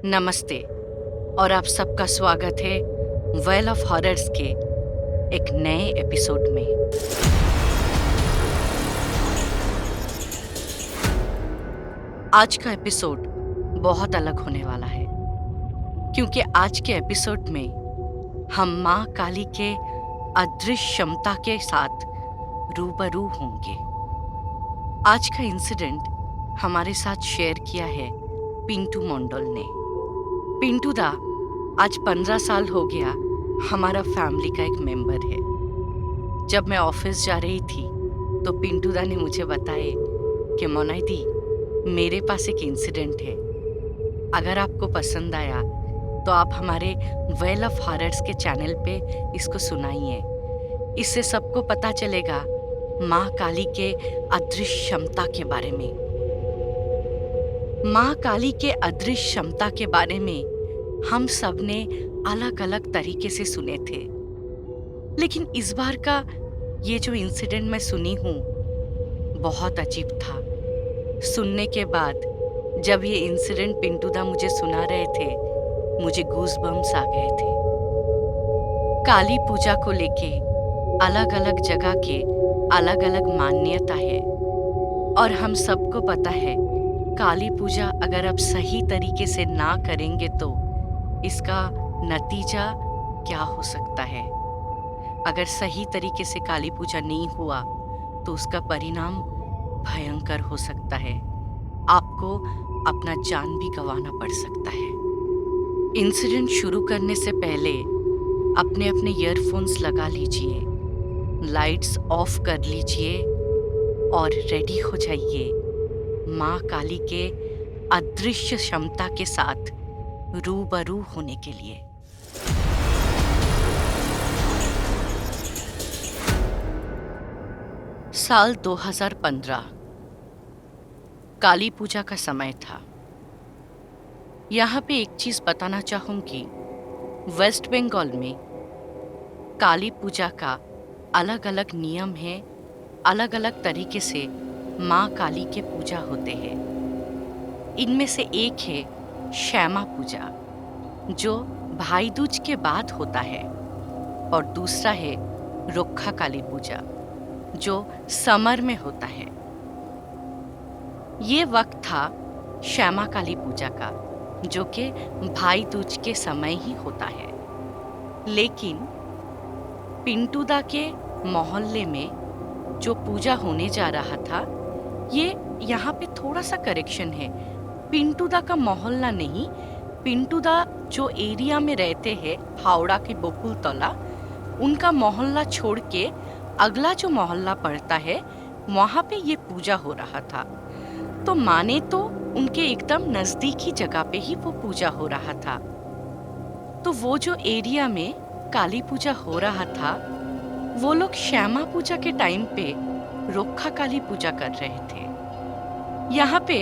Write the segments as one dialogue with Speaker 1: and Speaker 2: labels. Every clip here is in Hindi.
Speaker 1: नमस्ते और आप सबका स्वागत है वेल ऑफ हॉरर्स के एक नए एपिसोड में। आज का एपिसोड बहुत अलग होने वाला है क्योंकि आज के एपिसोड में हम माँ काली के अदृश्य क्षमता के साथ रूबरू होंगे। आज का इंसिडेंट हमारे साथ शेयर किया है पिंटू मंडल ने। पिंटू दा आज 15 साल हो गया हमारा फैमिली का एक मेंबर है। जब मैं ऑफिस जा रही थी तो पिंटू दा ने मुझे बताए कि मोनाई दी, मेरे पास एक इंसिडेंट है, अगर आपको पसंद आया तो आप हमारे वेल ऑफ हॉरर्स के चैनल पे इसको सुनाइए। इससे सबको पता चलेगा माँ काली के अदृश्य क्षमता के बारे में। माँ काली के अदृश्य क्षमता के बारे में हम सब ने अलग अलग तरीके से सुने थे, लेकिन इस बार का ये जो इंसिडेंट मैं सुनी हूँ बहुत अजीब था। सुनने के बाद जब ये इंसिडेंट पिंटू दा मुझे सुना रहे थे, मुझे गूज़बम्स आ गए थे। काली पूजा को लेके अलग अलग जगह के अलग अलग मान्यता है और हम सबको पता है काली पूजा अगर आप सही तरीके से ना करेंगे तो इसका नतीजा क्या हो सकता है। अगर सही तरीके से काली पूजा नहीं हुआ तो उसका परिणाम भयंकर हो सकता है, आपको अपना जान भी गंवाना पड़ सकता है। इंसिडेंट शुरू करने से पहले अपने अपने ईयरफोन्स लगा लीजिए, लाइट्स ऑफ कर लीजिए और रेडी हो जाइए माँ काली के अदृश्य क्षमता के साथ रूबरू होने के लिए। साल 2015 काली पूजा का समय था। यहाँ पे एक चीज बताना चाहूंगी, वेस्ट बंगाल में काली पूजा का अलग अलग नियम है, अलग अलग तरीके से माँ काली के पूजा होते हैं। इनमें से एक है श्यामा पूजा जो भाई दूज के बाद होता है और दूसरा है रुक्खा काली पूजा जो समर में होता है। ये वक्त था श्यामा काली पूजा का जो कि भाई दूज के समय ही होता है, लेकिन पिंटू दा के मोहल्ले में जो पूजा होने जा रहा था, ये यहाँ पे थोड़ा सा करेक्शन है। पिंटू दा का मोहल्ला नहीं, पिंटू दा जो एरिया में रहते हैं हावड़ा के बकुल तला, उनका मोहल्ला छोड़ के अगला जो मोहल्ला पड़ता है वहाँ पे ये पूजा हो रहा था। तो माने तो उनके एकदम नजदीकी जगह पे ही वो पूजा हो रहा था। तो वो जो एरिया में काली पूजा हो रहा था, वो लोग श्यामा पूजा के टाइम पे रुक्खा काली पूजा कर रहे थे। यहाँ पे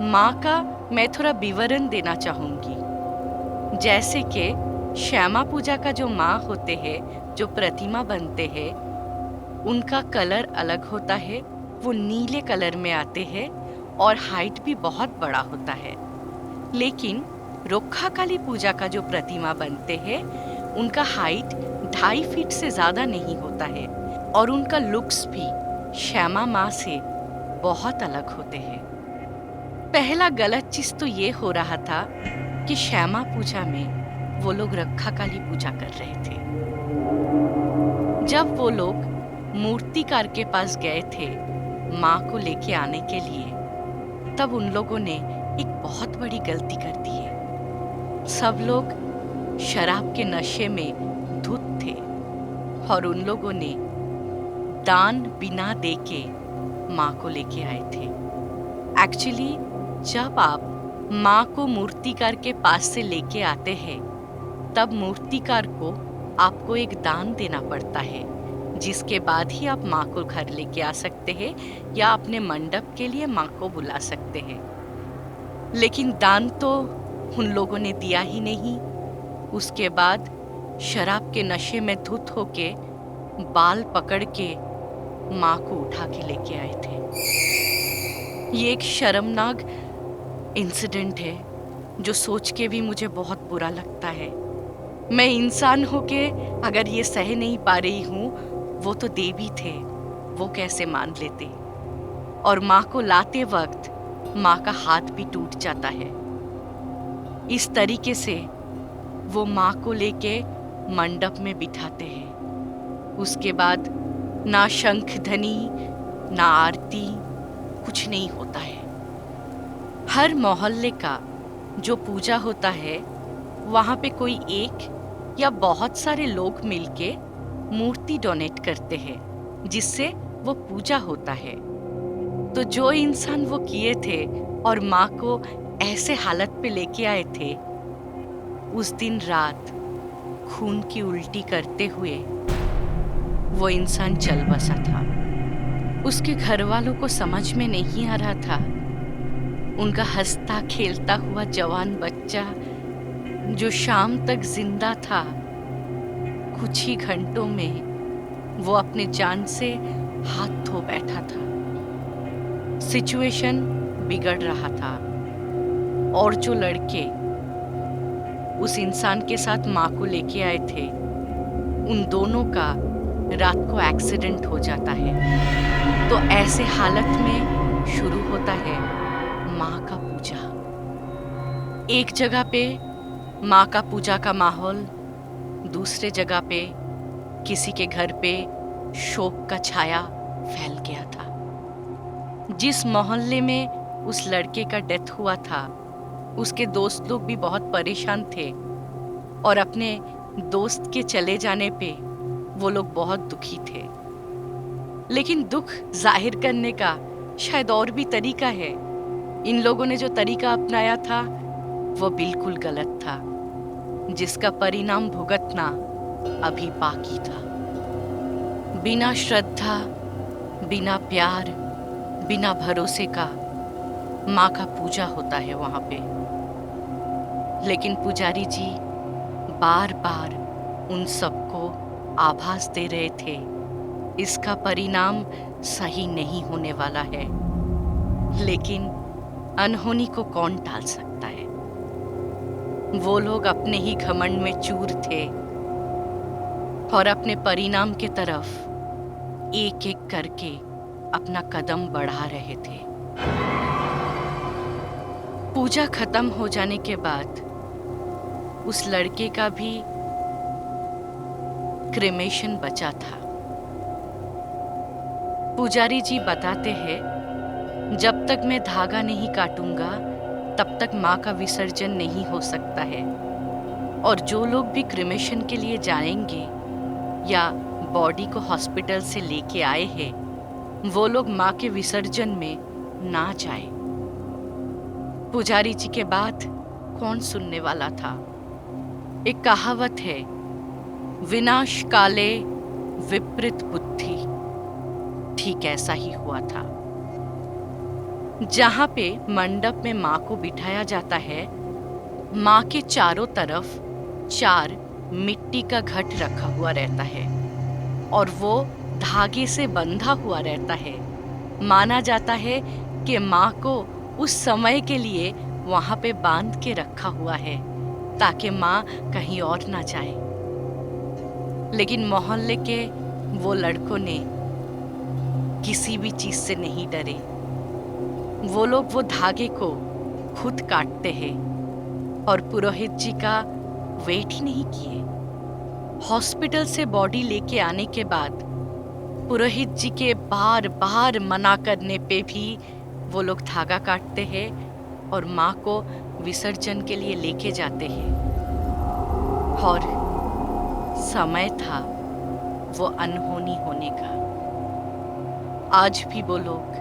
Speaker 1: माँ का मैं थोड़ा विवरण देना चाहूंगी। जैसे कि श्यामा पूजा का जो माँ होते हैं, जो प्रतिमा बनते हैं, उनका कलर अलग होता है, वो नीले कलर में आते हैं और हाइट भी बहुत बड़ा होता है। लेकिन रुक्खा काली पूजा का जो प्रतिमा बनते हैं, उनका हाइट 2.5 फीट से ज़्यादा नहीं होता है और उनका लुक्स भी श्यामा माँ से बहुत अलग होते हैं। पहला गलत चीज़ तो ये हो रहा था कि श्यामा पूजा में वो लोग रुक्खा काली पूजा कर रहे थे। जब वो लोग मूर्तिकार के पास गए थे माँ को लेके आने के लिए, तब उन लोगों ने एक बहुत बड़ी गलती कर दी है। सब लोग शराब के नशे में धुत थे और उन लोगों ने दान बिना देके माँ को लेके आए थे। एक्चुअली जब आप माँ को मूर्तिकार के पास से लेके आते हैं, तब मूर्तिकार को आपको एक दान देना पड़ता है, जिसके बाद ही आप माँ को घर लेके आ सकते हैं या अपने मंडप के लिए माँ को बुला सकते हैं। लेकिन दान तो उन लोगों ने दिया ही नहीं। उसके बाद शराब के नशे में धुत होके बाल पकड़ के माँ को उठा के लेके आए थे। ये एक शर्मनाक इंसिडेंट है जो सोच के भी मुझे बहुत बुरा लगता है। मैं इंसान होके अगर ये सह नहीं पा रही हूँ, वो तो देवी थे, वो कैसे मान लेते। और माँ को लाते वक्त माँ का हाथ भी टूट जाता है। इस तरीके से वो माँ को लेके मंडप में बिठाते हैं। उसके बाद ना शंख ध्वनि, ना आरती, कुछ नहीं होता है। हर मोहल्ले का जो पूजा होता है, वहाँ पे कोई एक या बहुत सारे लोग मिलके मूर्ति डोनेट करते हैं, जिससे वो पूजा होता है। तो जो इंसान वो किए थे और माँ को ऐसे हालत पे लेके आए थे, उस दिन रात खून की उल्टी करते हुए वो इंसान चल बसा था। उसके घर वालों को समझ में नहीं आ रहा था। उनका हंसता खेलता हुआ जवान बच्चा जो शाम तक जिंदा था, कुछ ही घंटों में वो अपने जान से हाथ धो बैठा था। सिचुएशन बिगड़ रहा था और जो लड़के उस इंसान के साथ माँ को लेके आए थे, उन दोनों का रात को एक्सीडेंट हो जाता है। तो ऐसे हालत में शुरू होता है माँ का पूजा। एक जगह पे माँ का पूजा का माहौल, दूसरे जगह पे किसी के घर पे शोक का छाया फैल गया था। जिस मोहल्ले में उस लड़के का डेथ हुआ था, उसके दोस्त लोग भी बहुत परेशान थे और अपने दोस्त के चले जाने पे वो लोग बहुत दुखी थे। लेकिन दुख जाहिर करने का शायद और भी तरीका है। इन लोगों ने जो तरीका अपनाया था वो बिल्कुल गलत था, जिसका परिणाम भुगतना अभी बाकी था। बिना श्रद्धा, बिना प्यार, बिना भरोसे का माँ का पूजा होता है वहाँ पे। लेकिन पुजारी जी बार बार उन सबको आभास दे रहे थे, इसका परिणाम सही नहीं होने वाला है। लेकिन अनहोनी को कौन टाल सकता है। वो लोग अपने ही घमंड में चूर थे और अपने परिणाम के तरफ एक एक करके अपना कदम बढ़ा रहे थे। पूजा खत्म हो जाने के बाद उस लड़के का भी क्रेमेशन बचा था। पुजारी जी बताते हैं, जब तक मैं धागा नहीं काटूंगा तब तक माँ का विसर्जन नहीं हो सकता है। और जो लोग भी क्रेमेशन के लिए जाएंगे या बॉडी को हॉस्पिटल से लेके आए हैं, वो लोग माँ के विसर्जन में ना जाए। पुजारी जी के बाद कौन सुनने वाला था। एक कहावत है, विनाश काले विपरीत बुद्धि। ठीक ऐसा ही हुआ था। जहां पे मंडप में माँ को बिठाया जाता है, माँ के चारों तरफ 4 मिट्टी का घट रखा हुआ रहता है और वो धागे से बंधा हुआ रहता है। माना जाता है कि माँ को उस समय के लिए वहां पे बांध के रखा हुआ है ताकि माँ कहीं और ना जाए। लेकिन मोहल्ले के वो लड़कों ने किसी भी चीज से नहीं डरे। वो लोग वो धागे को खुद काटते हैं और पुरोहित जी का वेट ही नहीं किए। हॉस्पिटल से बॉडी लेके आने के बाद पुरोहित जी के बार बार मना करने पे भी वो लोग धागा काटते हैं और माँ को विसर्जन के लिए लेके जाते हैं। और समय था वो अनहोनी होने का। आज भी वो लोग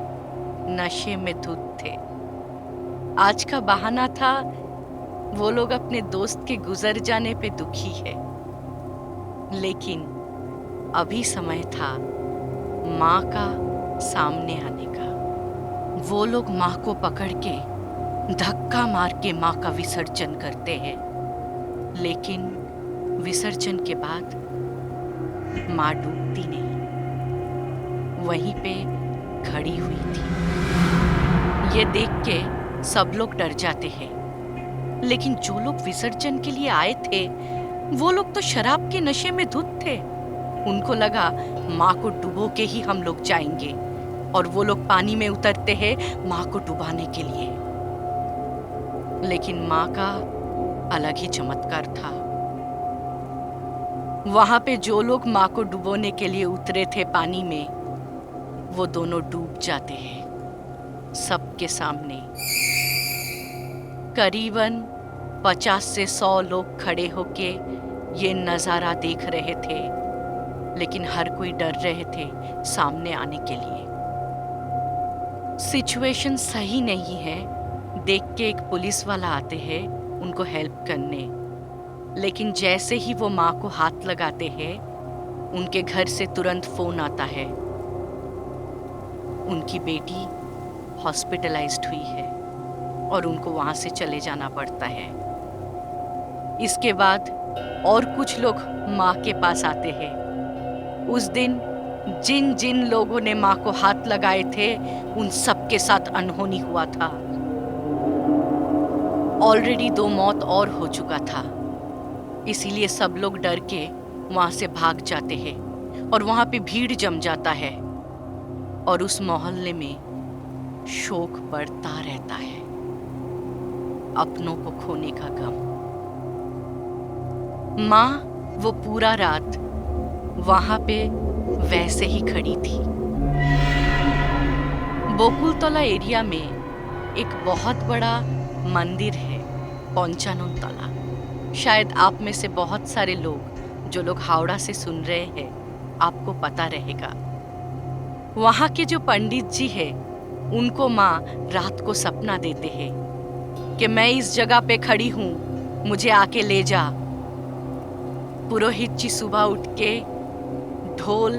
Speaker 1: नशे में धुत थे। आज का बहाना था वो लोग अपने दोस्त के गुजर जाने पे दुखी है। लेकिन अभी समय था माँ का सामने आने का। वो लोग माँ को पकड़ के धक्का मार के माँ का विसर्जन करते हैं। लेकिन विसर्जन के बाद माँ डूबती नहीं, वहीं पे खड़ी हुई थी। ये देख के सब लोग डर जाते हैं। लेकिन जो लोग विसर्जन के लिए आए थे वो लोग तो शराब के नशे में धुत थे। उनको लगा माँ को डुबो के ही हम लोग जाएंगे, और वो लोग पानी में उतरते हैं माँ को डुबाने के लिए। लेकिन माँ का अलग ही चमत्कार था। वहां पे जो लोग माँ को डुबोने के लिए उतरे थे पानी में, वो दोनों डूब जाते हैं सबके सामने। करीबन 50 से 100 लोग खड़े होके ये नजारा देख रहे थे, लेकिन हर कोई डर रहे थे सामने आने के लिए। सिचुएशन सही नहीं है देख के एक पुलिस वाला आते हैं उनको हेल्प करने, लेकिन जैसे ही वो माँ को हाथ लगाते हैं उनके घर से तुरंत फोन आता है, उनकी बेटी हॉस्पिटलाइज्ड हुई है और उनको वहां से चले जाना पड़ता है। इसके बाद और कुछ लोग माँ के पास आते हैं। उस दिन जिन जिन लोगों ने माँ को हाथ लगाए थे उन सब के साथ अनहोनी हुआ था। ऑलरेडी 2 मौत और हो चुका था, इसीलिए सब लोग डर के वहां से भाग जाते हैं और वहां पे भीड़ जम जाता है और उस मोहल्ले में शोक बढ़ता रहता है, अपनों को खोने का गम। माँ वो पूरा रात वहां पे वैसे ही खड़ी थी। बोकुलतला एरिया में एक बहुत बड़ा मंदिर है, पोंचानन तला। शायद आप में से बहुत सारे लोग जो लोग हावड़ा से सुन रहे हैं आपको पता रहेगा। वहां के जो पंडित जी है उनको माँ रात को सपना देते हैं कि मैं इस जगह पे खड़ी हूँ, मुझे आके ले जा। पुरोहित जी सुबह उठ के ढोल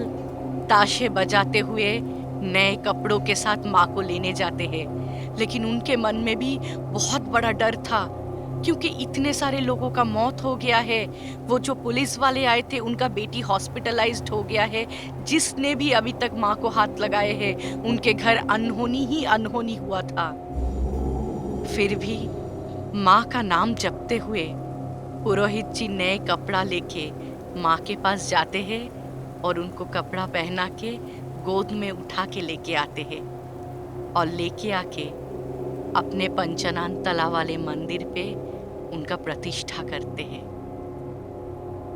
Speaker 1: ताशे बजाते हुए नए कपड़ों के साथ माँ को लेने जाते हैं, लेकिन उनके मन में भी बहुत बड़ा डर था क्योंकि इतने सारे लोगों का मौत हो गया है। वो जो पुलिस वाले आए थे उनका बेटी हॉस्पिटलाइज्ड हो गया है। जिसने भी अभी तक माँ को हाथ लगाए हैं उनके घर अनहोनी ही अनहोनी हुआ था। फिर भी माँ का नाम जपते हुए पुरोहित जी नए कपड़ा लेके माँ के पास जाते हैं और उनको कपड़ा पहना के गोद में उठा के लेके आते हैं और लेके आके अपने पंचनान तला वाले मंदिर पे उनका प्रतिष्ठा करते हैं।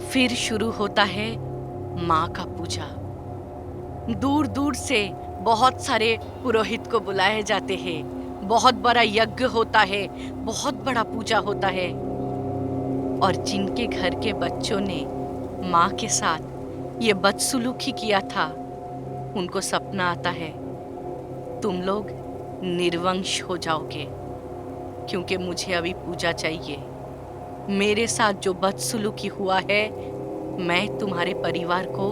Speaker 1: फिर शुरू होता है माँ का पूजा। दूर दूर से बहुत सारे पुरोहित को बुलाए जाते हैं, बहुत बड़ा यज्ञ होता है, बहुत बड़ा पूजा होता है। और जिनके घर के बच्चों ने माँ के साथ ये बदसलूकी किया था उनको सपना आता है तुम लोग निर्वंश हो जाओगे, क्योंकि मुझे अभी पूजा चाहिए। मेरे साथ जो बदसलूकी हुआ है मैं तुम्हारे परिवार को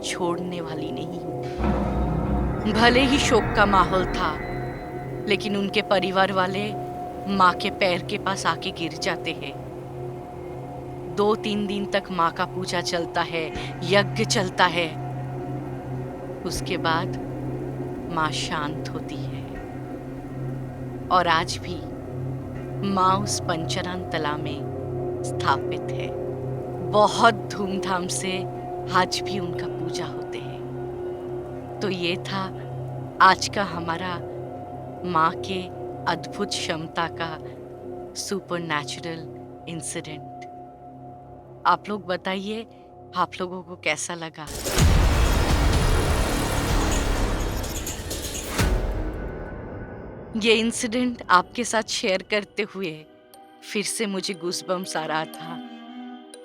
Speaker 1: छोड़ने वाली नहीं हूँ। भले ही शोक का माहौल था, लेकिन उनके परिवार वाले माँ के पैर के पास आके गिर जाते हैं। 2-3 दिन तक माँ का पूजा चलता है, यज्ञ चलता है। उसके बाद माँ शांत होती है और आज भी माँ उस पंचनान तला में स्थापित है। बहुत धूमधाम से आज भी उनका पूजा होते हैं। तो ये था आज का हमारा माँ के अद्भुत क्षमता का सुपरनैचुरल इंसिडेंट। आप लोग बताइए आप लोगों को कैसा लगा। ये इंसिडेंट आपके साथ शेयर करते हुए फिर से मुझे गूज़बम्स आ रहा था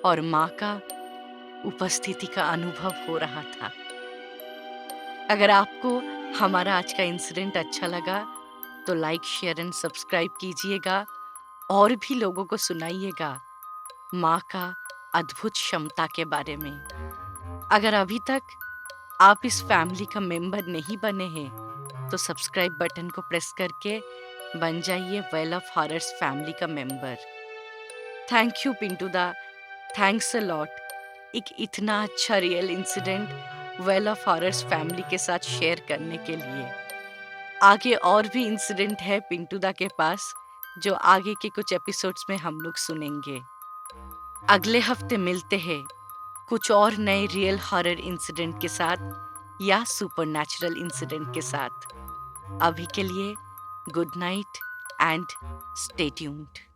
Speaker 1: और माँ का उपस्थिति का अनुभव हो रहा था। अगर आपको हमारा आज का इंसिडेंट अच्छा लगा तो लाइक, शेयर एंड सब्सक्राइब कीजिएगा और भी लोगों को सुनाइएगा माँ का अद्भुत क्षमता के बारे में। अगर अभी तक आप इस फैमिली का मेंबर नहीं बने हैं तो सब्सक्राइब बटन को प्रेस करके बन जाइए वेल ऑफ हॉरर्स फैमिली का मेंबर। थैंक यू पिंटू दा, थैंक्स अ लॉट एक इतना अच्छा real incident well of horrors family के साथ शेयर करने के लिए। आगे और भी इंसिडेंट है पिंटू दा के पास जो आगे के कुछ एपिसोड्स में हम लोग सुनेंगे। अगले हफ्ते मिलते हैं कुछ और नए रियल हॉरर इंसिडेंट के साथ या सुपरनैचुरल इंसिडेंट के साथ। अभी के लिए good night and stay tuned.